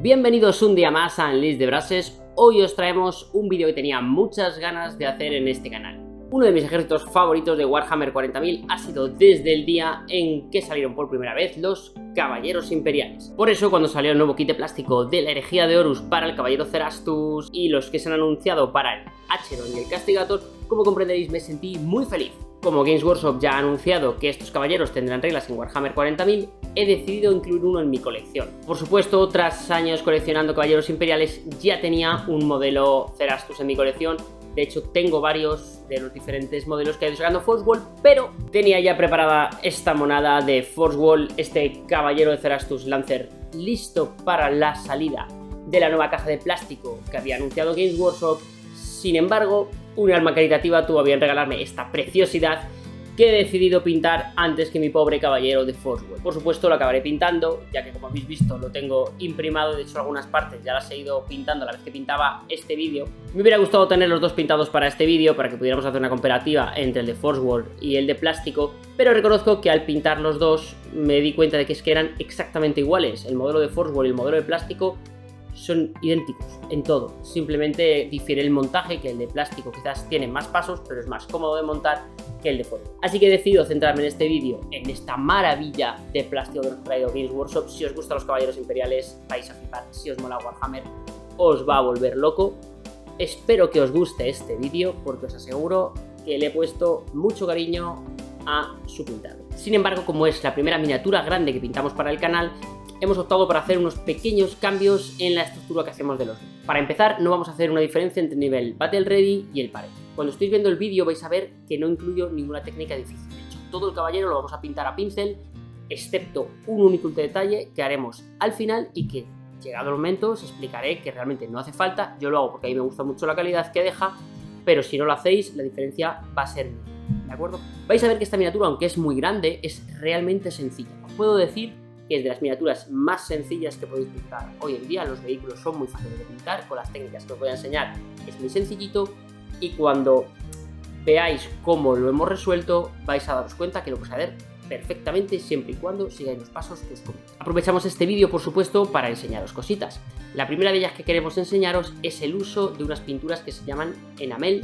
Bienvenidos un día más a Unleash the Brasses. Hoy os traemos un vídeo que tenía muchas ganas de hacer en este canal. Uno de mis ejércitos favoritos de Warhammer 40.000 ha sido desde el día en que salieron por primera vez los Caballeros Imperiales. Por eso, cuando salió el nuevo kit de plástico de la herejía de Horus para el Caballero Cerastus y los que se han anunciado para el Acheron y el Castigator, como comprenderéis, me sentí muy feliz. Como Games Workshop ya ha anunciado que estos caballeros tendrán reglas en Warhammer 40.000, he decidido incluir uno en mi colección. Por supuesto, tras años coleccionando Caballeros Imperiales, ya tenía un modelo Cerastus en mi colección. De hecho, tengo varios de los diferentes modelos que he ido sacando Force Wall, pero tenía ya preparada esta monada de Force Wall, este caballero de Cerastus Lancer, listo para la salida de la nueva caja de plástico que había anunciado Games Workshop. Sin embargo, un alma caritativa tuvo a bien regalarme esta preciosidad que he decidido pintar antes que mi pobre caballero de Force Wall. Por supuesto, lo acabaré pintando, ya que como habéis visto lo tengo imprimado. De hecho, algunas partes ya las he ido pintando a la vez que pintaba este vídeo. Me hubiera gustado tener los dos pintados para este vídeo, para que pudiéramos hacer una comparativa entre el de Force Wall y el de plástico, pero reconozco que al pintar los dos me di cuenta de que eran exactamente iguales. El modelo de Force Wall y el modelo de plástico son idénticos en todo, simplemente difiere el montaje, que el de plástico quizás tiene más pasos, pero es más cómodo de montar que el de Force Wall. Así que he decidido centrarme en este vídeo, en esta maravilla de plástico que nos ha traído Games Workshop. Si os gustan los Caballeros Imperiales, vais a flipar. Si os mola Warhammer, os va a volver loco. Espero que os guste este vídeo, porque os aseguro que le he puesto mucho cariño a su pintado. Sin embargo, como es la primera miniatura grande que pintamos para el canal, hemos optado por hacer unos pequeños cambios en la estructura que hacemos de los vídeos. Para empezar, no vamos a hacer una diferencia entre el nivel Battle Ready y el Parade. Cuando estéis viendo el vídeo vais a ver que no incluyo ninguna técnica difícil. De hecho, todo el caballero lo vamos a pintar a pincel, excepto un único detalle que haremos al final y que, llegado el momento, os explicaré que realmente no hace falta. Yo lo hago porque a mí me gusta mucho la calidad que deja, pero si no lo hacéis, la diferencia va a ser mínima, ¿de acuerdo? Vais a ver que esta miniatura, aunque es muy grande, es realmente sencilla. Os puedo decir que es de las miniaturas más sencillas que podéis pintar hoy en día. Los vehículos son muy fáciles de pintar, con las técnicas que os voy a enseñar es muy sencillito, y cuando veáis cómo lo hemos resuelto vais a daros cuenta que lo podéis hacer perfectamente siempre y cuando sigáis los pasos que os comento. Aprovechamos este vídeo, por supuesto, para enseñaros cositas. La primera de ellas que queremos enseñaros es el uso de unas pinturas que se llaman enamel,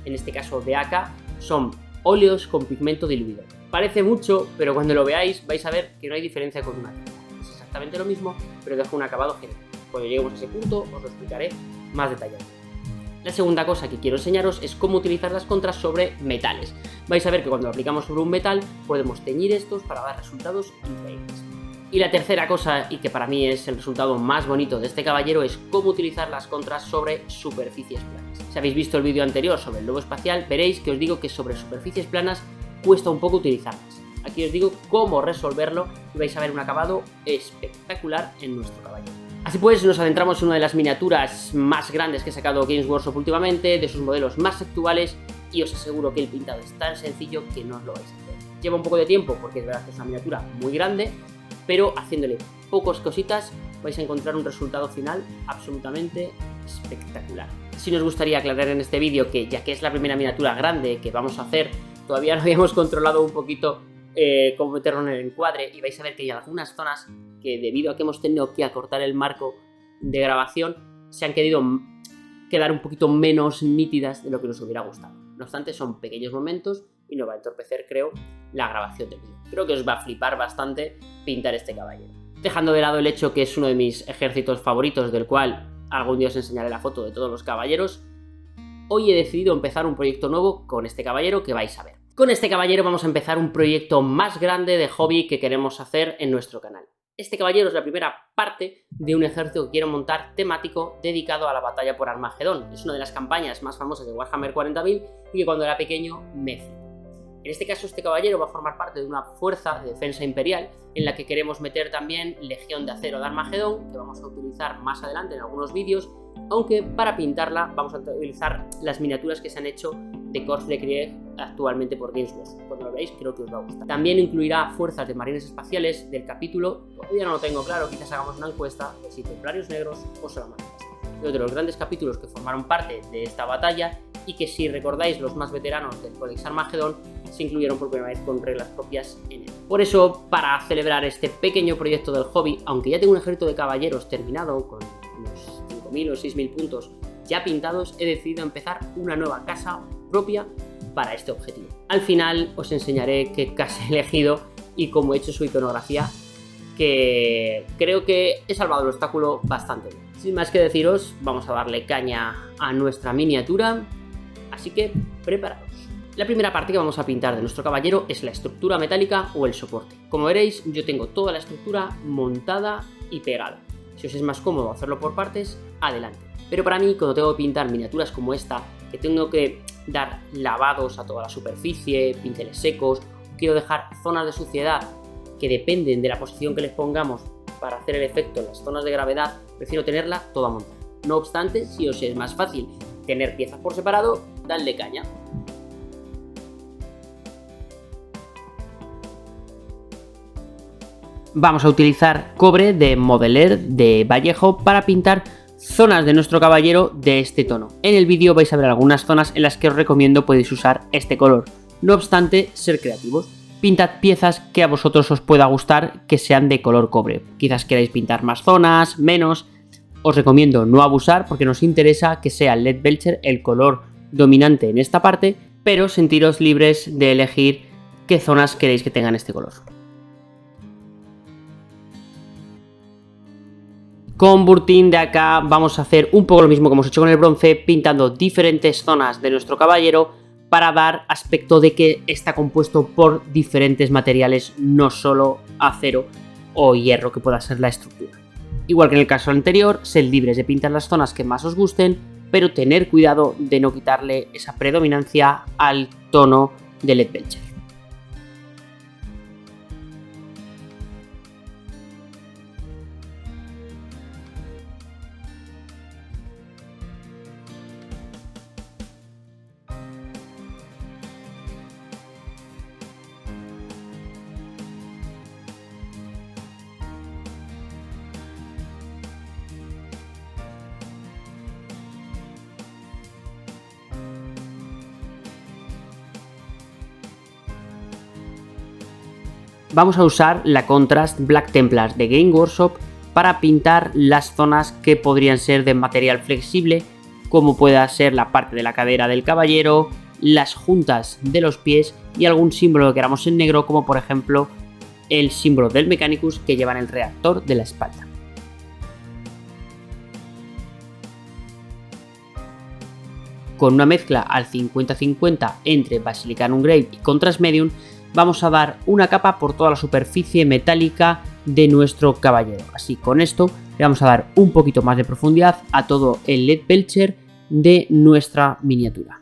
en este caso de AK, son óleos con pigmento diluido. Parece mucho, pero cuando lo veáis vais a ver que no hay diferencia con una tinta. Es exactamente lo mismo, pero deja un acabado genial. Cuando lleguemos a ese punto os lo explicaré más detallado. La segunda cosa que quiero enseñaros es cómo utilizar las contras sobre metales. Vais a ver que cuando lo aplicamos sobre un metal podemos teñir estos para dar resultados increíbles. Y la tercera cosa, y que para mí es el resultado más bonito de este caballero, es cómo utilizar las contras sobre superficies planas. Si habéis visto el vídeo anterior sobre el lobo espacial, veréis que os digo que sobre superficies planas cuesta un poco utilizarlas. Aquí os digo cómo resolverlo y vais a ver un acabado espectacular en nuestro caballero. Así pues, nos adentramos en una de las miniaturas más grandes que ha sacado Games Workshop últimamente, de sus modelos más actuales, y os aseguro que el pintado es tan sencillo que no os lo vais a hacer. Lleva un poco de tiempo porque es verdad que es una miniatura muy grande, pero haciéndole pocas cositas vais a encontrar un resultado final absolutamente espectacular. Sí nos gustaría aclarar en este vídeo que, ya que es la primera miniatura grande que vamos a hacer, todavía no habíamos controlado un poquito cómo meterlo en el encuadre, y vais a ver que hay algunas zonas que, debido a que hemos tenido que acortar el marco de grabación, se han querido quedar un poquito menos nítidas de lo que nos hubiera gustado. No obstante, son pequeños momentos y no va a entorpecer, creo, la grabación del vídeo. Creo que os va a flipar bastante pintar este caballero. Dejando de lado el hecho que es uno de mis ejércitos favoritos, del cual algún día os enseñaré la foto de todos los caballeros, hoy he decidido empezar un proyecto nuevo con este caballero que vais a ver. Con este caballero vamos a empezar un proyecto más grande de hobby que queremos hacer en nuestro canal. Este caballero es la primera parte de un ejército que quiero montar temático dedicado a la batalla por Armagedón. Es una de las campañas más famosas de Warhammer 40.000 y que cuando era pequeño me flipó. En este caso, este caballero va a formar parte de una fuerza de defensa imperial en la que queremos meter también Legión de Acero de Armagedón, que vamos a utilizar más adelante en algunos vídeos, aunque para pintarla vamos a utilizar las miniaturas que se han hecho de Corps de Krieg actualmente por Games Workshop. Cuando lo veáis creo que os va a gustar. También incluirá fuerzas de marines espaciales del capítulo, todavía no lo tengo claro, quizás hagamos una encuesta de si templarios negros o salamandras. Uno de los grandes capítulos que formaron parte de esta batalla y que, si recordáis, los más veteranos del Codex Armagedón se incluyeron por primera vez con reglas propias en él. Por eso, para celebrar este pequeño proyecto del hobby, aunque ya tengo un ejército de caballeros terminado con unos 5.000 o 6.000 puntos ya pintados, he decidido empezar una nueva casa propia para este objetivo. Al final os enseñaré qué casa he elegido y cómo he hecho su iconografía, que creo que he salvado el obstáculo bastante bien. Sin más que deciros, vamos a darle caña a nuestra miniatura, así que preparaos. La primera parte que vamos a pintar de nuestro caballero es la estructura metálica o el soporte. Como veréis, yo tengo toda la estructura montada y pegada. Si os es más cómodo hacerlo por partes, adelante. Pero para mí, cuando tengo que pintar miniaturas como esta, que tengo que dar lavados a toda la superficie, pinceles secos, quiero dejar zonas de suciedad que dependen de la posición que les pongamos para hacer el efecto en las zonas de gravedad, prefiero tenerla toda montada. No obstante, si os es más fácil tener piezas por separado, dadle caña. Vamos a utilizar cobre de Modeler de Vallejo para pintar zonas de nuestro caballero de este tono. En el vídeo vais a ver algunas zonas en las que os recomiendo podéis usar este color. No obstante, ser creativos. Pintad piezas que a vosotros os pueda gustar que sean de color cobre. Quizás queráis pintar más zonas, menos. Os recomiendo no abusar porque nos interesa que sea el Leadbelcher el color dominante en esta parte, pero sentiros libres de elegir qué zonas queréis que tengan este color. Con Burtin de acá vamos a hacer un poco lo mismo que hemos hecho con el bronce, pintando diferentes zonas de nuestro caballero para dar aspecto de que está compuesto por diferentes materiales, no solo acero o hierro que pueda ser la estructura. Igual que en el caso anterior, sed libres de pintar las zonas que más os gusten, pero tener cuidado de no quitarle esa predominancia al tono del Leadbelcher. Vamos a usar la Contrast Black Templars de Game Workshop para pintar las zonas que podrían ser de material flexible, como pueda ser la parte de la cadera del caballero, las juntas de los pies y algún símbolo que queramos en negro, como por ejemplo el símbolo del Mechanicus que lleva en el reactor de la espalda. Con una mezcla al 50-50 entre Basilicanum Grave y Contrast Medium, vamos a dar una capa por toda la superficie metálica de nuestro caballero. Así, con esto le vamos a dar un poquito más de profundidad a todo el Leadbelcher de nuestra miniatura.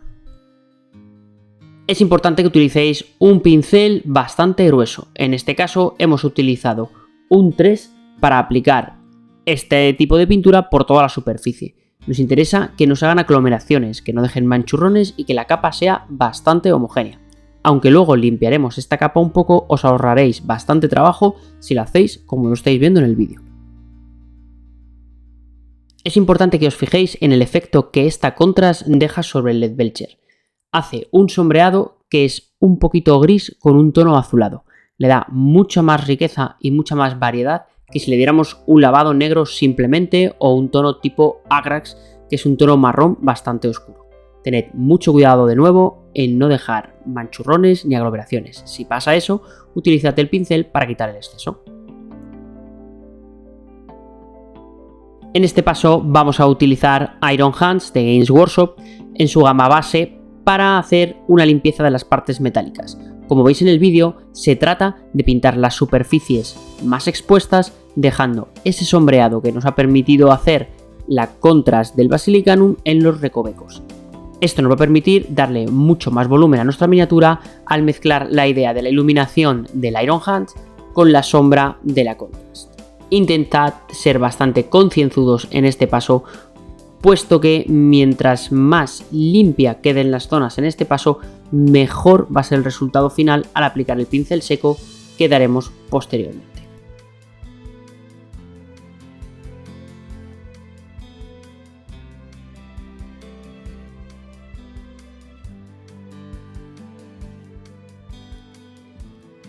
Es importante que utilicéis un pincel bastante grueso. En este caso hemos utilizado un 3 para aplicar este tipo de pintura por toda la superficie. Nos interesa que nos hagan aglomeraciones, que no dejen manchurrones y que la capa sea bastante homogénea. Aunque luego limpiaremos esta capa un poco, os ahorraréis bastante trabajo si lo hacéis como lo estáis viendo en el vídeo. Es importante que os fijéis en el efecto que esta Contrast deja sobre el Leadbelcher. Hace un sombreado que es un poquito gris con un tono azulado. Le da mucha más riqueza y mucha más variedad que si le diéramos un lavado negro simplemente o un tono tipo Agrax, que es un tono marrón bastante oscuro. Tened mucho cuidado de nuevo en no dejar manchurrones ni aglomeraciones. Si pasa eso, utilízate el pincel para quitar el exceso. En este paso vamos a utilizar Iron Hands de Games Workshop en su gama base para hacer una limpieza de las partes metálicas. Como veis en el vídeo, se trata de pintar las superficies más expuestas, dejando ese sombreado que nos ha permitido hacer la Contrast del Basilicanum en los recovecos. Esto nos va a permitir darle mucho más volumen a nuestra miniatura al mezclar la idea de la iluminación del Iron Hands con la sombra de la Contrast. Intentad ser bastante concienzudos en este paso, puesto que mientras más limpia queden las zonas en este paso, mejor va a ser el resultado final al aplicar el pincel seco que daremos posteriormente.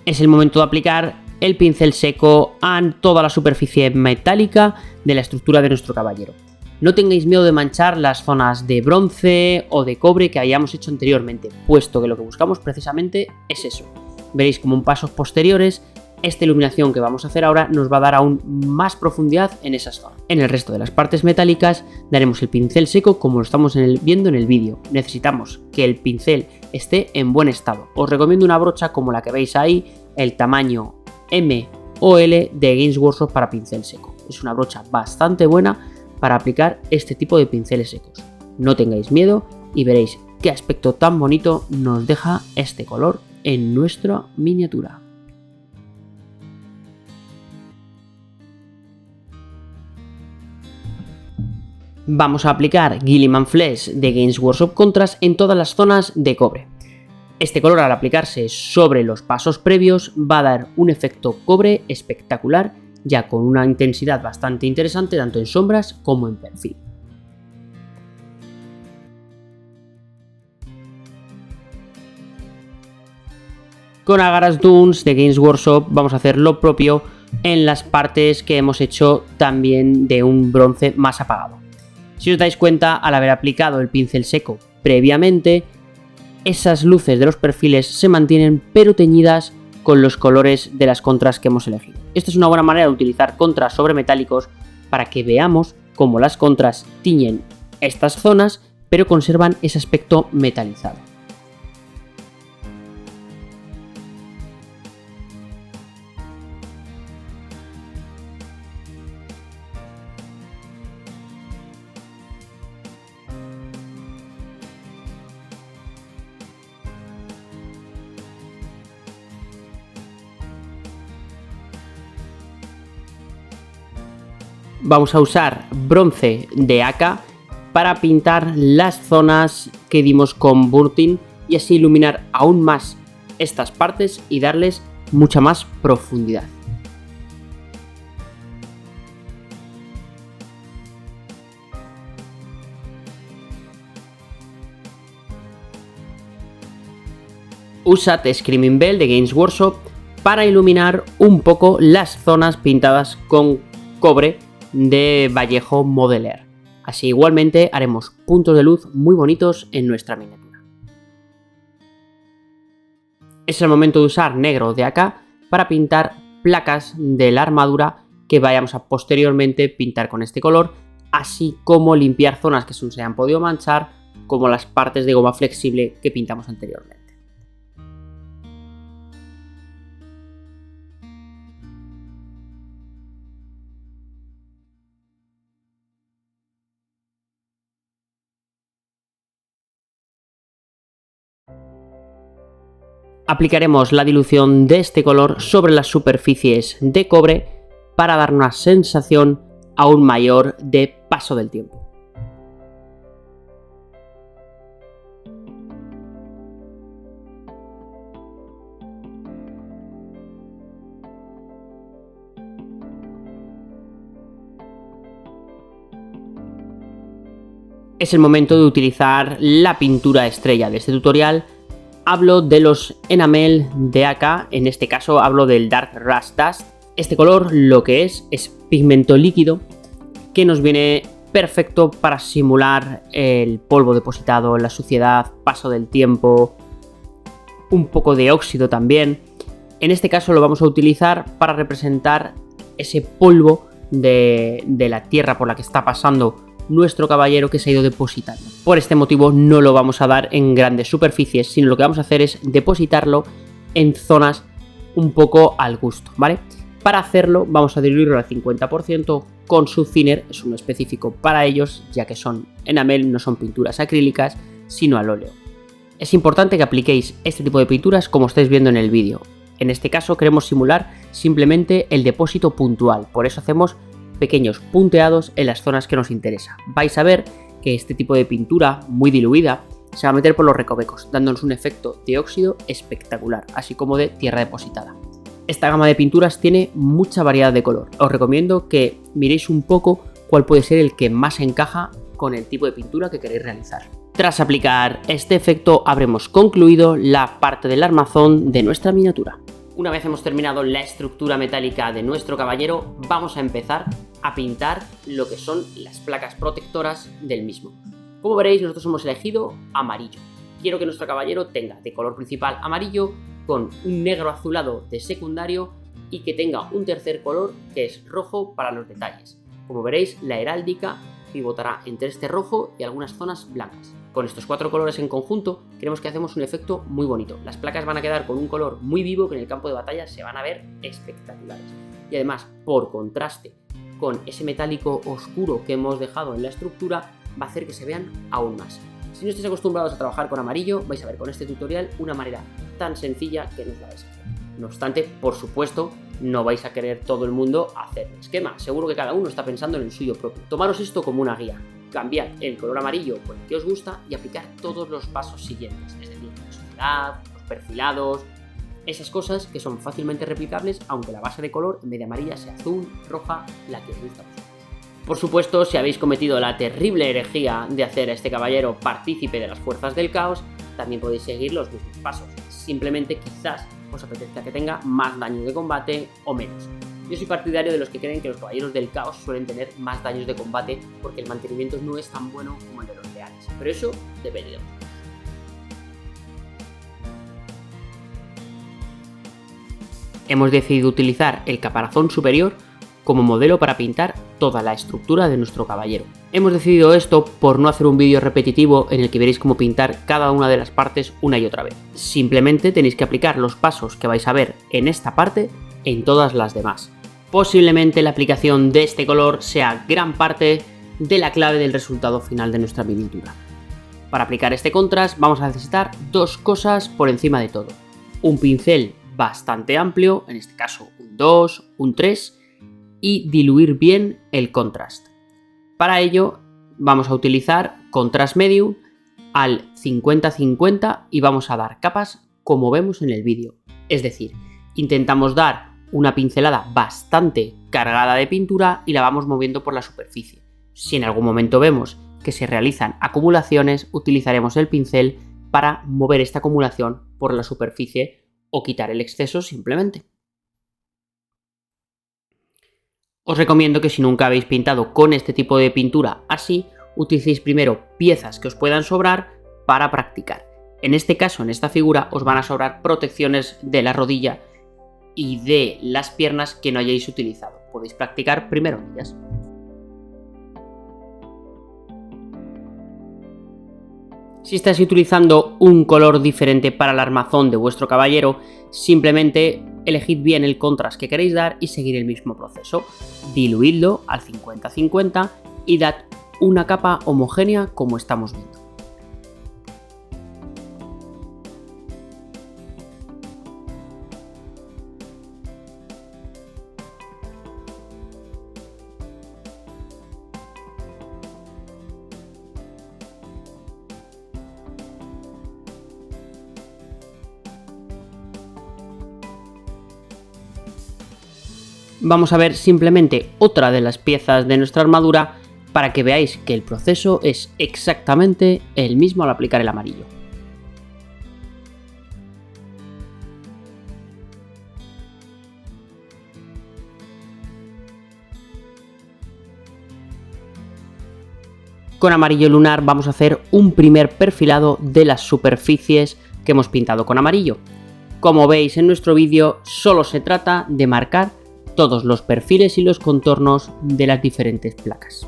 Es el momento de aplicar el pincel seco a toda la superficie metálica de la estructura de nuestro caballero. No tengáis miedo de manchar las zonas de bronce o de cobre que hayamos hecho anteriormente, puesto que lo que buscamos precisamente es eso. Veréis como en pasos posteriores, esta iluminación que vamos a hacer ahora nos va a dar aún más profundidad en esas zonas. En el resto de las partes metálicas daremos el pincel seco como lo estamos viendo en el vídeo. Necesitamos que el pincel esté en buen estado. Os recomiendo una brocha como la que veis ahí, el tamaño M o L de Games Workshop para pincel seco. Es una brocha bastante buena para aplicar este tipo de pinceles secos. No tengáis miedo y veréis qué aspecto tan bonito nos deja este color en nuestra miniatura. Vamos a aplicar Guilliman Flesh de Games Workshop Contrast en todas las zonas de cobre. Este color, al aplicarse sobre los pasos previos, va a dar un efecto cobre espectacular, ya con una intensidad bastante interesante tanto en sombras como en perfil. Con Agaras Dunes de Games Workshop vamos a hacer lo propio en las partes que hemos hecho también de un bronce más apagado. Si os dais cuenta, al haber aplicado el pincel seco previamente, esas luces de los perfiles se mantienen pero teñidas con los colores de las contras que hemos elegido. Esta es una buena manera de utilizar contras sobre metálicos para que veamos cómo las contras tiñen estas zonas pero conservan ese aspecto metalizado. Vamos a usar bronce de AK para pintar las zonas que dimos con Burting y así iluminar aún más estas partes y darles mucha más profundidad. Usad Screaming Bell de Games Workshop para iluminar un poco las zonas pintadas con cobre de Vallejo Modeler. Así igualmente haremos puntos de luz muy bonitos en nuestra miniatura. Es el momento de usar negro de AK para pintar placas de la armadura que vayamos a posteriormente pintar con este color, así como limpiar zonas que se han podido manchar, como las partes de goma flexible que pintamos anteriormente. Aplicaremos la dilución de este color sobre las superficies de cobre para dar una sensación aún mayor de paso del tiempo. Es el momento de utilizar la pintura estrella de este tutorial. Hablo de los enamel de AK, en este caso hablo del Dark Rust Dust. Este color lo que es pigmento líquido que nos viene perfecto para simular el polvo depositado, la suciedad, paso del tiempo, un poco de óxido también. En este caso lo vamos a utilizar para representar ese polvo de la tierra por la que está pasando nuestro caballero que se ha ido depositando. Por este motivo no lo vamos a dar en grandes superficies, sino lo que vamos a hacer es depositarlo en zonas un poco al gusto, ¿vale? Para hacerlo vamos a diluirlo al 50% con su thinner, es uno específico para ellos, ya que son enamel, no son pinturas acrílicas, sino al óleo. Es importante que apliquéis este tipo de pinturas como estáis viendo en el vídeo. En este caso queremos simular simplemente el depósito puntual, por eso hacemos pequeños punteados en las zonas que nos interesa. Vais a ver que este tipo de pintura muy diluida se va a meter por los recovecos, dándonos un efecto de óxido espectacular, así como de tierra depositada. Esta gama de pinturas tiene mucha variedad de color. Os recomiendo que miréis un poco cuál puede ser el que más encaja con el tipo de pintura que queréis realizar. Tras aplicar este efecto habremos concluido la parte del armazón de nuestra miniatura. Una vez hemos terminado la estructura metálica de nuestro caballero, vamos a empezar a pintar lo que son las placas protectoras del mismo. Como veréis, nosotros hemos elegido amarillo. Quiero que nuestro caballero tenga de color principal amarillo, con un negro azulado de secundario y que tenga un tercer color que es rojo para los detalles. Como veréis, la heráldica pivotará entre este rojo y algunas zonas blancas. Con estos 4 colores en conjunto, creemos que hacemos un efecto muy bonito. Las placas van a quedar con un color muy vivo que en el campo de batalla se van a ver espectaculares. Y además, por contraste con ese metálico oscuro que hemos dejado en la estructura, va a hacer que se vean aún más. Si no estáis acostumbrados a trabajar con amarillo, vais a ver con este tutorial una manera tan sencilla que no os la vais a hacer. No obstante, por supuesto, no vais a querer todo el mundo hacer el esquema. Seguro que cada uno está pensando en el suyo propio. Tomaros esto como una guía. Cambiad el color amarillo por el que os gusta y aplicar todos los pasos siguientes. Es decir, la sociedad, los perfilados, esas cosas que son fácilmente replicables, aunque la base de color en vez de amarilla sea azul, roja, la que os gusta. Por supuesto, si habéis cometido la terrible herejía de hacer a este caballero partícipe de las fuerzas del caos, también podéis seguir los mismos pasos. Simplemente quizás os apetezca que tenga más daño de combate o menos. Yo soy partidario de los que creen que los caballeros del caos suelen tener más daños de combate porque el mantenimiento no es tan bueno como el de los leales, pero eso depende de vosotros. Hemos decidido utilizar el caparazón superior como modelo para pintar toda la estructura de nuestro caballero. Hemos decidido esto por no hacer un vídeo repetitivo en el que veréis cómo pintar cada una de las partes una y otra vez. Simplemente tenéis que aplicar los pasos que vais a ver en esta parte en todas las demás. Posiblemente la aplicación de este color sea gran parte de la clave del resultado final de nuestra miniatura. Para aplicar este contrast vamos a necesitar 2 cosas por encima de todo. Un pincel bastante amplio, en este caso un 2, un 3, y diluir bien el contrast. Para ello vamos a utilizar contrast medium al 50-50 y vamos a dar capas como vemos en el vídeo. Es decir, intentamos dar una pincelada bastante cargada de pintura y la vamos moviendo por la superficie. Si en algún momento vemos que se realizan acumulaciones, utilizaremos el pincel para mover esta acumulación por la superficie o quitar el exceso simplemente. Os recomiendo que si nunca habéis pintado con este tipo de pintura así, utilicéis primero piezas que os puedan sobrar para practicar. En este caso, en esta figura, os van a sobrar protecciones de la rodilla y de las piernas que no hayáis utilizado. Podéis practicar primero en ellas. Si estáis utilizando un color diferente para el armazón de vuestro caballero, simplemente elegid bien el contrast que queréis dar y seguir el mismo proceso. Diluidlo al 50-50 y dad una capa homogénea como estamos viendo. Vamos a ver simplemente otra de las piezas de nuestra armadura para que veáis que el proceso es exactamente el mismo al aplicar el amarillo. Con amarillo lunar vamos a hacer un primer perfilado de las superficies que hemos pintado con amarillo. Como veis en nuestro vídeo, solo se trata de marcar todos los perfiles y los contornos de las diferentes placas.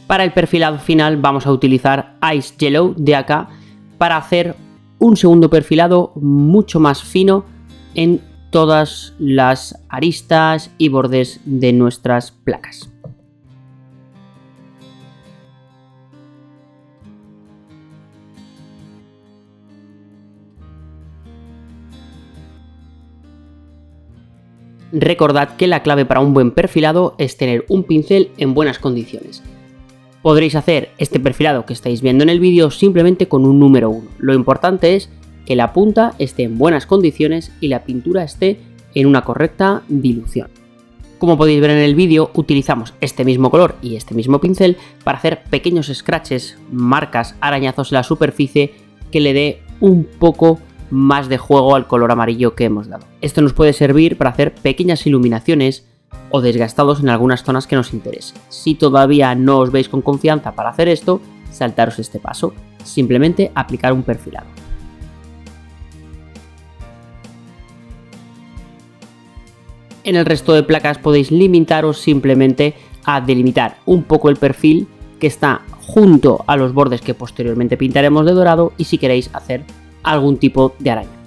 Para el perfilado final vamos a utilizar Ice Yellow de AK para hacer un segundo perfilado mucho más fino en todas las aristas y bordes de nuestras placas. Recordad que la clave para un buen perfilado es tener un pincel en buenas condiciones. Podréis hacer este perfilado que estáis viendo en el vídeo simplemente con un número 1. Lo importante es que la punta esté en buenas condiciones y la pintura esté en una correcta dilución. Como podéis ver en el vídeo, utilizamos este mismo color y este mismo pincel para hacer pequeños scratches, marcas, arañazos en la superficie que le dé un poco más de juego al color amarillo que hemos dado. Esto nos puede servir para hacer pequeñas iluminaciones o desgastados en algunas zonas que nos interesen. Si todavía no os veis con confianza para hacer esto, saltaros este paso, simplemente aplicar un perfilado. En el resto de placas podéis limitaros simplemente a delimitar un poco el perfil que está junto a los bordes que posteriormente pintaremos de dorado y si queréis hacer algún tipo de araña.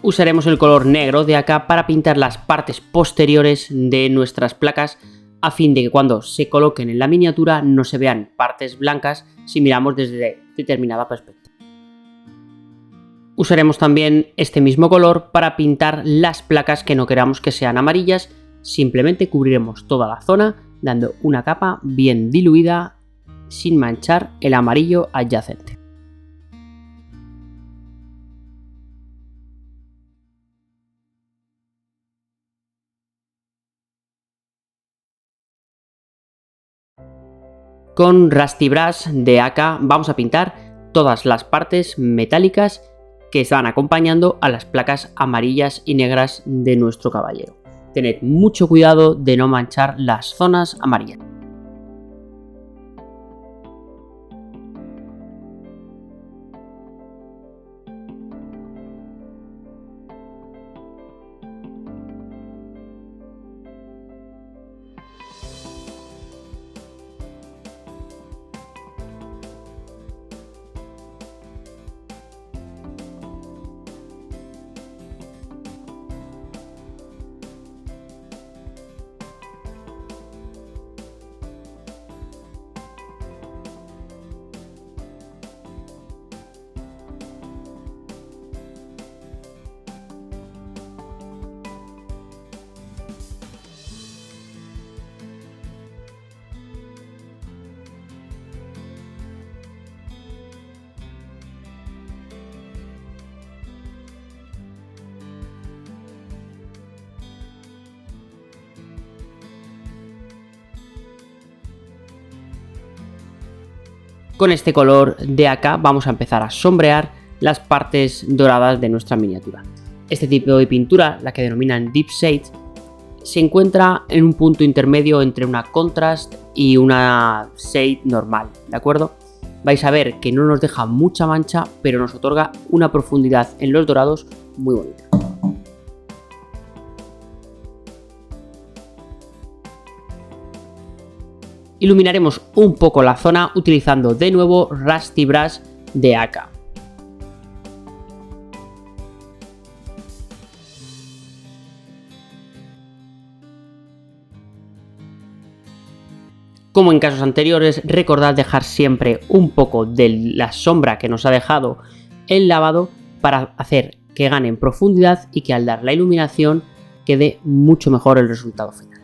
Usaremos el color negro de acá para pintar las partes posteriores de nuestras placas a fin de que cuando se coloquen en la miniatura no se vean partes blancas si miramos desde determinada perspectiva. Usaremos también este mismo color para pintar las placas que no queramos que sean amarillas, simplemente cubriremos toda la zona dando una capa bien diluida sin manchar el amarillo adyacente. Con Rusty Brush de AK vamos a pintar todas las partes metálicas que están acompañando a las placas amarillas y negras de nuestro caballero. Tened mucho cuidado de no manchar las zonas amarillas. Con este color de acá vamos a empezar a sombrear las partes doradas de nuestra miniatura. Este tipo de pintura, la que denominan Deep Shade, se encuentra en un punto intermedio entre una contrast y una shade normal, ¿de acuerdo? Vais a ver que no nos deja mucha mancha, pero nos otorga una profundidad en los dorados muy bonita. Iluminaremos un poco la zona utilizando de nuevo Rusty Brush de AK. Como en casos anteriores, recordad dejar siempre un poco de la sombra que nos ha dejado el lavado para hacer que gane en profundidad y que al dar la iluminación quede mucho mejor el resultado final.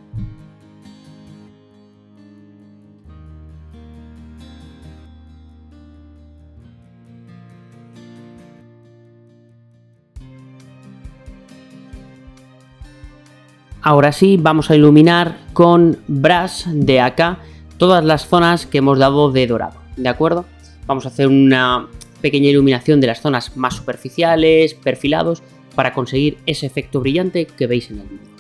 Ahora sí, vamos a iluminar con Brush de AK todas las zonas que hemos dado de dorado, ¿de acuerdo? Vamos a hacer una pequeña iluminación de las zonas más superficiales, perfilados, para conseguir ese efecto brillante que veis en el vídeo.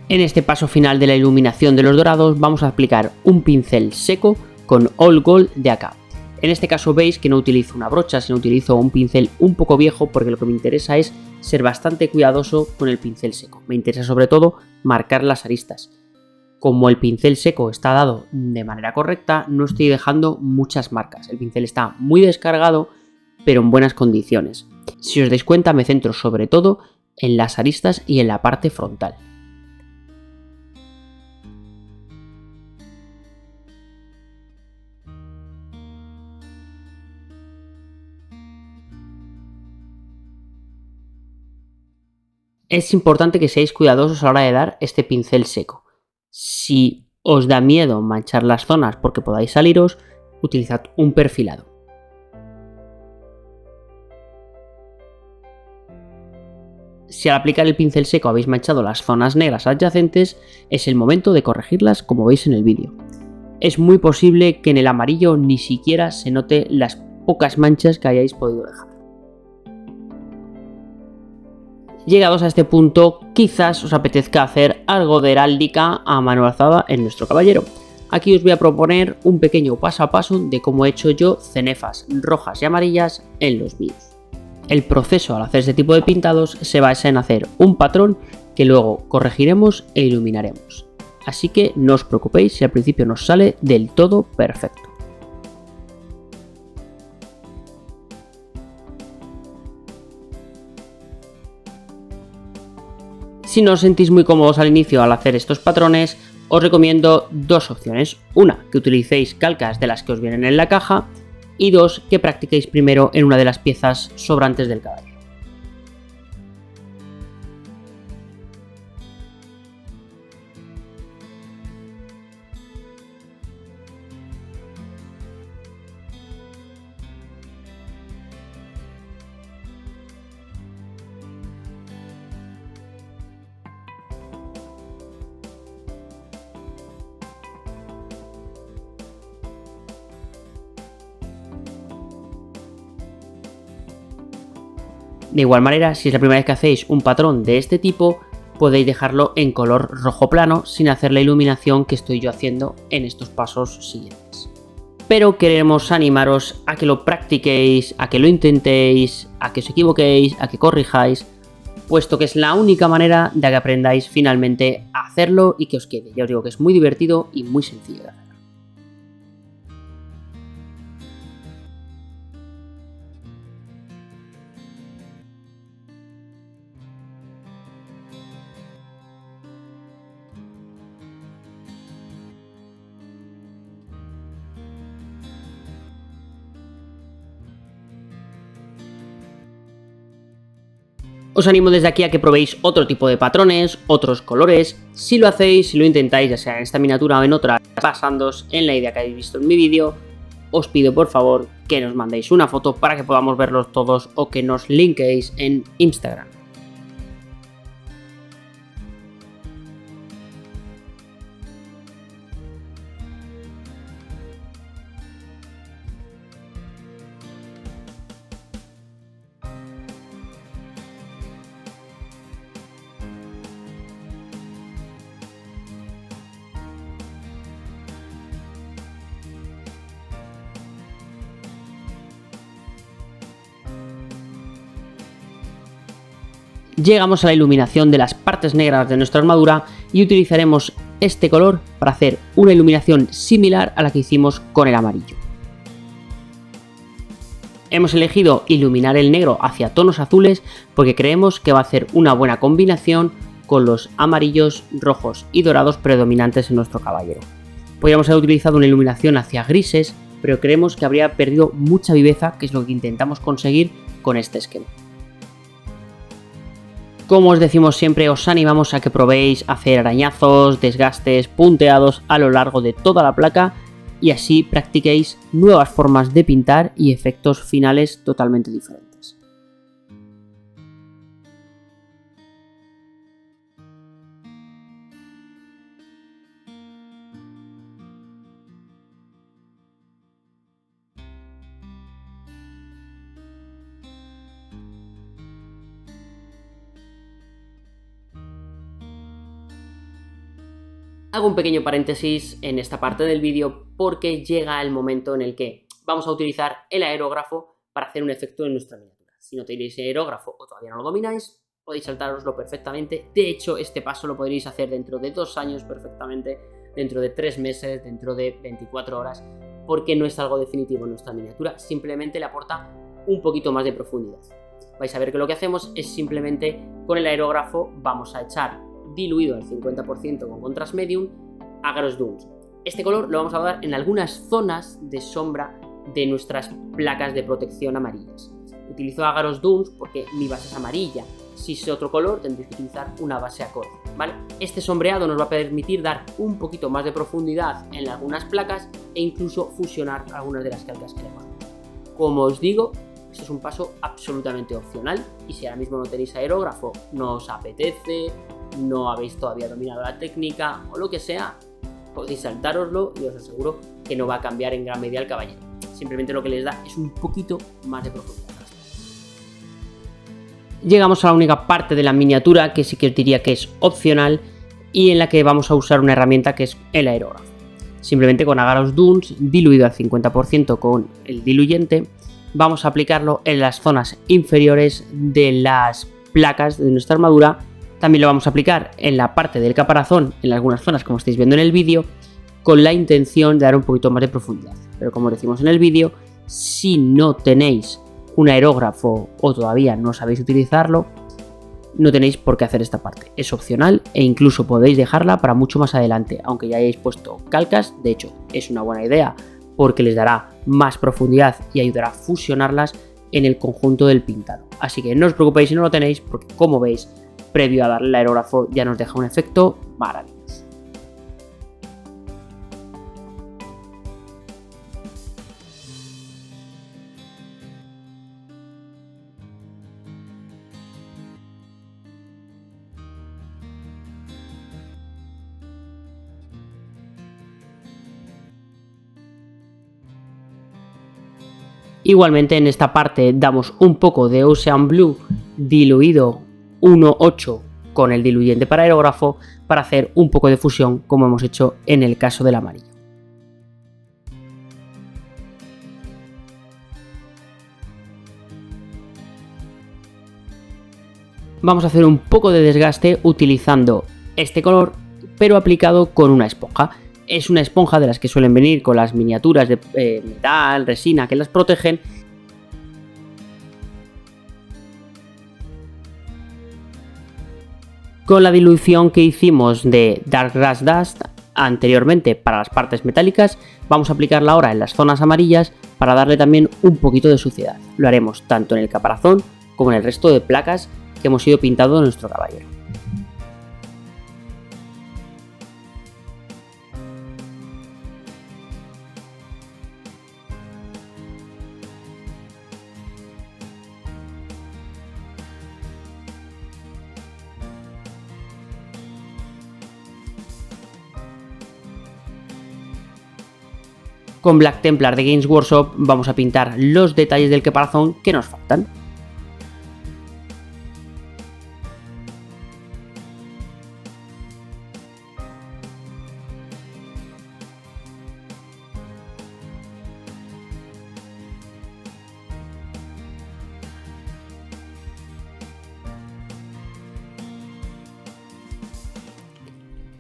En este paso final de la iluminación de los dorados vamos a aplicar un pincel seco con All Gold de AK. En este caso veis que no utilizo una brocha, sino utilizo un pincel un poco viejo porque lo que me interesa es ser bastante cuidadoso con el pincel seco. Me interesa sobre todo marcar las aristas. Como el pincel seco está dado de manera correcta, no estoy dejando muchas marcas. El pincel está muy descargado, pero en buenas condiciones. Si os dais cuenta, me centro sobre todo en las aristas y en la parte frontal. Es importante que seáis cuidadosos a la hora de dar este pincel seco. Si os da miedo manchar las zonas porque podáis saliros, utilizad un perfilado. Si al aplicar el pincel seco habéis manchado las zonas negras adyacentes, es el momento de corregirlas como veis en el vídeo. Es muy posible que en el amarillo ni siquiera se note las pocas manchas que hayáis podido dejar. Llegados a este punto, quizás os apetezca hacer algo de heráldica a mano alzada en nuestro caballero. Aquí os voy a proponer un pequeño paso a paso de cómo he hecho yo cenefas rojas y amarillas en los míos. El proceso al hacer este tipo de pintados se basa en hacer un patrón que luego corregiremos e iluminaremos. Así que no os preocupéis si al principio no os sale del todo perfecto. Si no os sentís muy cómodos al inicio al hacer estos patrones, os recomiendo dos opciones. Una, que utilicéis calcas de las que os vienen en la caja, y dos, que practiquéis primero en una de las piezas sobrantes del caballo. De igual manera, si es la primera vez que hacéis un patrón de este tipo, podéis dejarlo en color rojo plano sin hacer la iluminación que estoy yo haciendo en estos pasos siguientes. Pero queremos animaros a que lo practiquéis, a que lo intentéis, a que os equivoquéis, a que corrijáis, puesto que es la única manera de que aprendáis finalmente a hacerlo y que os quede. Ya os digo que es muy divertido y muy sencillo de hacer. Os animo desde aquí a que probéis otro tipo de patrones, otros colores. Si lo hacéis, si lo intentáis, ya sea en esta miniatura o en otra, basándoos en la idea que habéis visto en mi vídeo, os pido por favor que nos mandéis una foto para que podamos verlos todos o que nos linkéis en Instagram. Llegamos a la iluminación de las partes negras de nuestra armadura y utilizaremos este color para hacer una iluminación similar a la que hicimos con el amarillo. Hemos elegido iluminar el negro hacia tonos azules porque creemos que va a hacer una buena combinación con los amarillos, rojos y dorados predominantes en nuestro caballero. Podríamos haber utilizado una iluminación hacia grises, pero creemos que habría perdido mucha viveza, que es lo que intentamos conseguir con este esquema. Como os decimos siempre, os animamos a que probéis hacer arañazos, desgastes, punteados a lo largo de toda la placa y así practiquéis nuevas formas de pintar y efectos finales totalmente diferentes. Hago un pequeño paréntesis en esta parte del vídeo porque llega el momento en el que vamos a utilizar el aerógrafo para hacer un efecto en nuestra miniatura. Si no tenéis aerógrafo o todavía no lo domináis, podéis saltároslo perfectamente. De hecho, este paso lo podréis hacer dentro de 2 años perfectamente, dentro de 3 meses, dentro de 24 horas, porque no es algo definitivo en nuestra miniatura, simplemente le aporta un poquito más de profundidad. Vais a ver que lo que hacemos es simplemente con el aerógrafo vamos a echar diluido al 50% con contrast medium Agarose Dunes. Este color lo vamos a dar en algunas zonas de sombra de nuestras placas de protección amarillas. Utilizo Agarose Dunes porque mi base es amarilla. Si es otro color tendréis que utilizar una base acorde, ¿vale? Este sombreado nos va a permitir dar un poquito más de profundidad en algunas placas e incluso fusionar algunas de las calcas que le ponemos. Como os digo, esto es un paso absolutamente opcional y si ahora mismo no tenéis aerógrafo, no os apetece, no habéis todavía dominado la técnica o lo que sea, podéis saltároslo y os aseguro que no va a cambiar en gran medida el caballero. Simplemente lo que les da es un poquito más de profundidad. Llegamos a la única parte de la miniatura que sí que os diría que es opcional y en la que vamos a usar una herramienta que es el aerógrafo. Simplemente con Agarose Dunes diluido al 50% con el diluyente, vamos a aplicarlo en las zonas inferiores de las placas de nuestra armadura. También lo vamos a aplicar en la parte del caparazón, en algunas zonas como estáis viendo en el vídeo, con la intención de dar un poquito más de profundidad. Pero como decimos en el vídeo, si no tenéis un aerógrafo o todavía no sabéis utilizarlo, no tenéis por qué hacer esta parte. Es opcional e incluso podéis dejarla para mucho más adelante, aunque ya hayáis puesto calcas. De hecho, es una buena idea porque les dará más profundidad y ayudará a fusionarlas en el conjunto del pintado. Así que no os preocupéis si no lo tenéis, porque como veis, previo a darle el aerógrafo ya nos deja un efecto maravilloso. Igualmente en esta parte damos un poco de Ocean Blue diluido 1,8 con el diluyente para aerógrafo para hacer un poco de fusión como hemos hecho en el caso del amarillo. Vamos a hacer un poco de desgaste utilizando este color pero aplicado con una esponja. Es una esponja de las que suelen venir con las miniaturas de metal, resina que las protegen. Con la dilución que hicimos de Dark Grass Dust anteriormente para las partes metálicas, vamos a aplicarla ahora en las zonas amarillas para darle también un poquito de suciedad. Lo haremos tanto en el caparazón como en el resto de placas que hemos ido pintando de nuestro caballero. Con Black Templar de Games Workshop vamos a pintar los detalles del caparazón que nos faltan.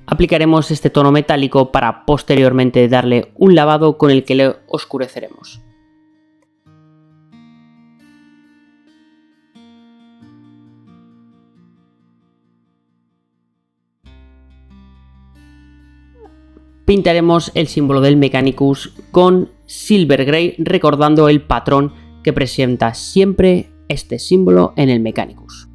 Aplicaremos este tono metálico para posteriormente darle un lavado con el que le oscureceremos. Pintaremos el símbolo del Mechanicus con Silver Grey, recordando el patrón que presenta siempre este símbolo en el Mechanicus.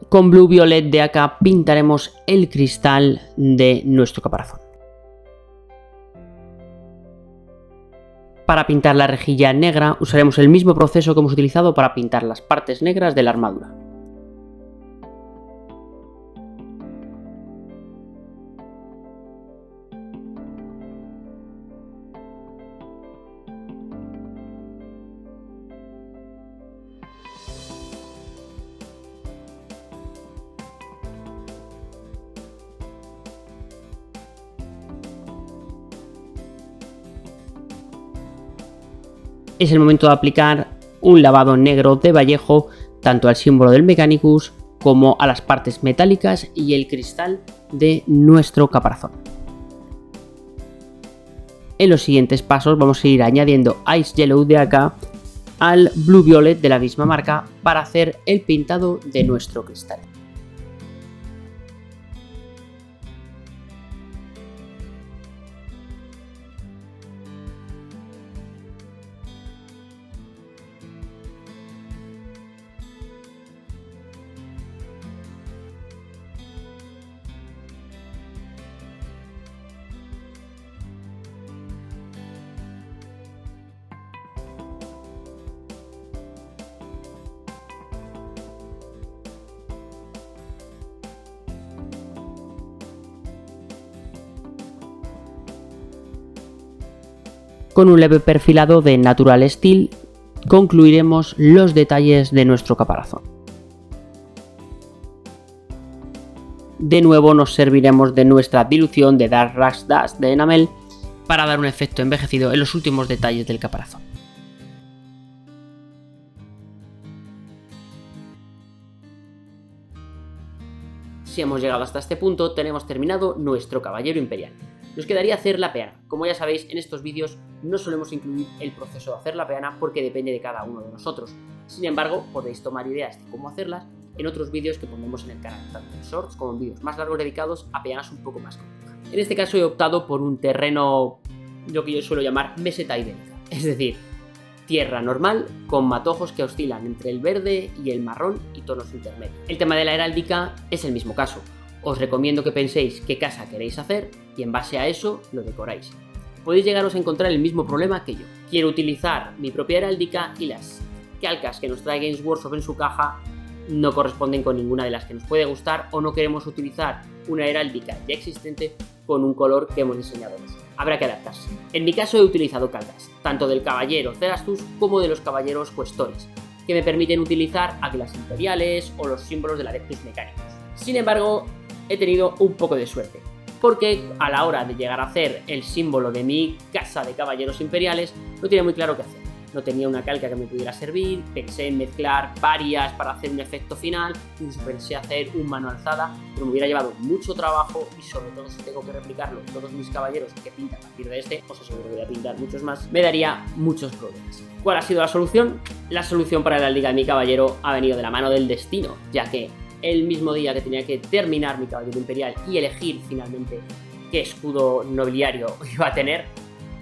Con Blue Violet de acá pintaremos el cristal de nuestro caparazón. Para pintar la rejilla negra usaremos el mismo proceso que hemos utilizado para pintar las partes negras de la armadura. es el momento de aplicar un lavado negro de Vallejo tanto al símbolo del Mechanicus como a las partes metálicas y el cristal de nuestro caparazón. En los siguientes pasos vamos a ir añadiendo Ice Yellow de acá al Blue Violet de la misma marca para hacer el pintado de nuestro cristal. Con un leve perfilado de Natural Steel concluiremos los detalles de nuestro caparazón. De nuevo nos serviremos de nuestra dilución de Dark Rush Dust de Enamel para dar un efecto envejecido en los últimos detalles del caparazón. Si hemos llegado hasta este punto, tenemos terminado nuestro caballero imperial. Nos quedaría hacer la peana. Como ya sabéis, en estos vídeos no solemos incluir el proceso de hacer la peana porque depende de cada uno de nosotros. Sin embargo, podéis tomar ideas de cómo hacerlas en otros vídeos que pondremos en el canal, tanto en shorts como en vídeos más largos dedicados a peanas un poco más complejas. En este caso he optado por un terreno, lo que yo suelo llamar meseta idéntica, es decir, tierra normal con matojos que oscilan entre el verde y el marrón y tonos intermedios. El tema de la heráldica es el mismo caso. Os recomiendo que penséis qué casa queréis hacer y en base a eso lo decoráis. Podéis llegaros a encontrar el mismo problema que yo. Quiero utilizar mi propia heráldica y las calcas que nos trae Games Workshop en su caja no corresponden con ninguna de las que nos puede gustar o no queremos utilizar una heráldica ya existente con un color que hemos diseñado nosotros. Habrá que adaptarse. En mi caso he utilizado calcas, tanto del caballero Cerastus como de los caballeros cuestores, que me permiten utilizar águilas imperiales o los símbolos del Adeptus Mechanicus. Sin embargo, he tenido un poco de suerte, porque a la hora de llegar a hacer el símbolo de mi casa de caballeros imperiales no tenía muy claro qué hacer. No tenía una calca que me pudiera servir, pensé en mezclar varias para hacer un efecto final, incluso pensé hacer un mano alzada, pero me hubiera llevado mucho trabajo y sobre todo si tengo que replicarlo todos mis caballeros que pinta a partir de este, os aseguro que voy a pintar muchos más, me daría muchos problemas. ¿Cuál ha sido la solución? La solución para la liga de mi caballero ha venido de la mano del destino, ya que el mismo día que tenía que terminar mi caballero imperial y elegir finalmente qué escudo nobiliario iba a tener,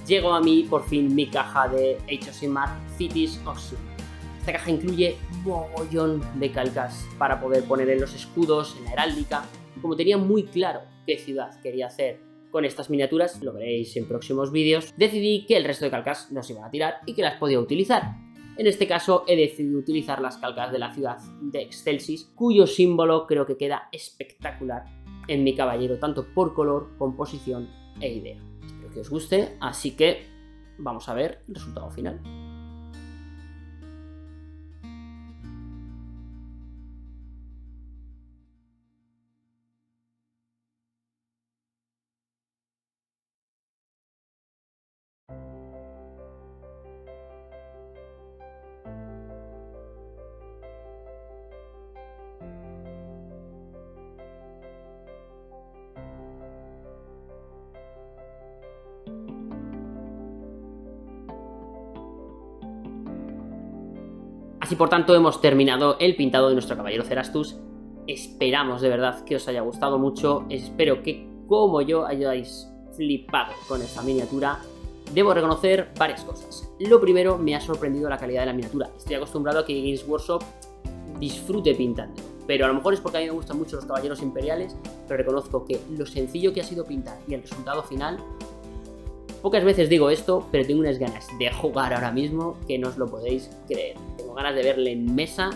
llegó a mí por fin mi caja de Age of Sigmar Cities of Sigmar. Esta caja incluye un mogollón de calcas para poder poner en los escudos, en la heráldica. Como tenía muy claro qué ciudad quería hacer con estas miniaturas, lo veréis en próximos vídeos, decidí que el resto de calcas no se iban a tirar y que las podía utilizar. En este caso he decidido utilizar las calcas de la ciudad de Excelsis, cuyo símbolo creo que queda espectacular en mi caballero, tanto por color, composición e idea. Espero que os guste, así que vamos a ver el resultado final. Así por tanto hemos terminado el pintado de nuestro caballero Cerastus. Esperamos de verdad que os haya gustado mucho, espero que como yo hayáis flipado con esta miniatura. Debo reconocer varias cosas. Lo primero, me ha sorprendido la calidad de la miniatura. Estoy acostumbrado a que Games Workshop disfrute pintando, pero a lo mejor es porque a mí me gustan mucho los caballeros imperiales, pero reconozco que lo sencillo que ha sido pintar y el resultado final, pocas veces digo esto, pero tengo unas ganas de jugar ahora mismo que no os lo podéis creer. Tengo ganas de verle en mesa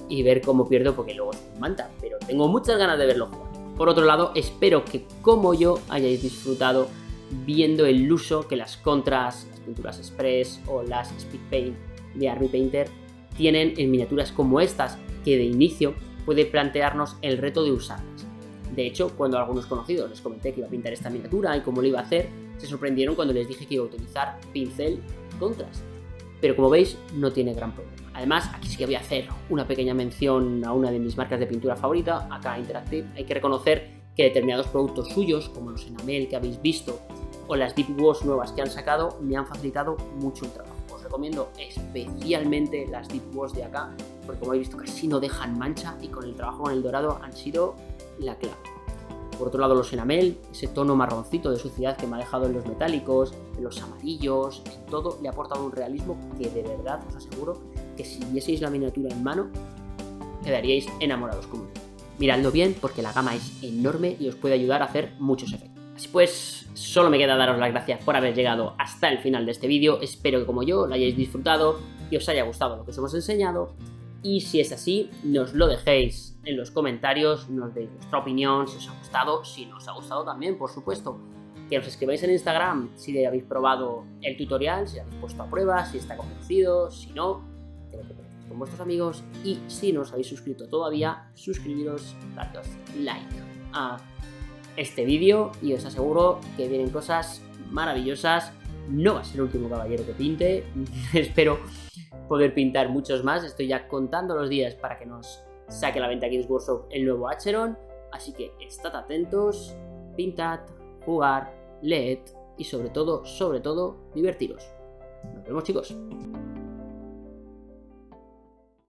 y ver cómo pierdo porque luego es un manta, pero tengo muchas ganas de verlo jugar. Por otro lado, espero que como yo hayáis disfrutado viendo el uso que las contras, las pinturas express o las speed paint de Army Painter tienen en miniaturas como estas, que de inicio puede plantearnos el reto de usarlas. De hecho, cuando a algunos conocidos les comenté que iba a pintar esta miniatura y cómo lo iba a hacer, se sorprendieron cuando les dije que iba a utilizar pincel contrast. pero como veis no tiene gran problema. Además, aquí sí que voy a hacer una pequeña mención a una de mis marcas de pintura favorita, AK Interactive. Hay que reconocer que determinados productos suyos, como los enamel que habéis visto o las Deep Wash nuevas que han sacado, me han facilitado mucho el trabajo. Os recomiendo especialmente las Deep Wash de AK, porque como habéis visto casi no dejan mancha y con el trabajo con el dorado han sido la clave. Por otro lado, los enamel, ese tono marroncito de suciedad que me ha dejado en los metálicos, en los amarillos, en todo, le ha aportado un realismo que de verdad os aseguro que si vieseis la miniatura en mano, quedaríais enamorados conmigo. Miradlo bien porque la gama es enorme y os puede ayudar a hacer muchos efectos. Así pues, solo me queda daros las gracias por haber llegado hasta el final de este vídeo. Espero que como yo lo hayáis disfrutado y os haya gustado lo que os hemos enseñado. Y si es así, nos lo dejéis en los comentarios, nos deis vuestra opinión, si os ha gustado, si no os ha gustado también, por supuesto. Que os escribáis en Instagram si habéis probado el tutorial, si lo habéis puesto a prueba, si está convencido, si no, que lo compartáis con vuestros amigos. Y si no os habéis suscrito todavía, suscribiros, daros like a este vídeo y os aseguro que vienen cosas maravillosas. No va a ser el último caballero que pinte, espero poder pintar muchos más. Estoy ya contando los días para que nos saque a la venta Games Workshop el nuevo Acheron, así que estad atentos, pintad, jugad, leed y sobre todo, divertiros. Nos vemos, chicos.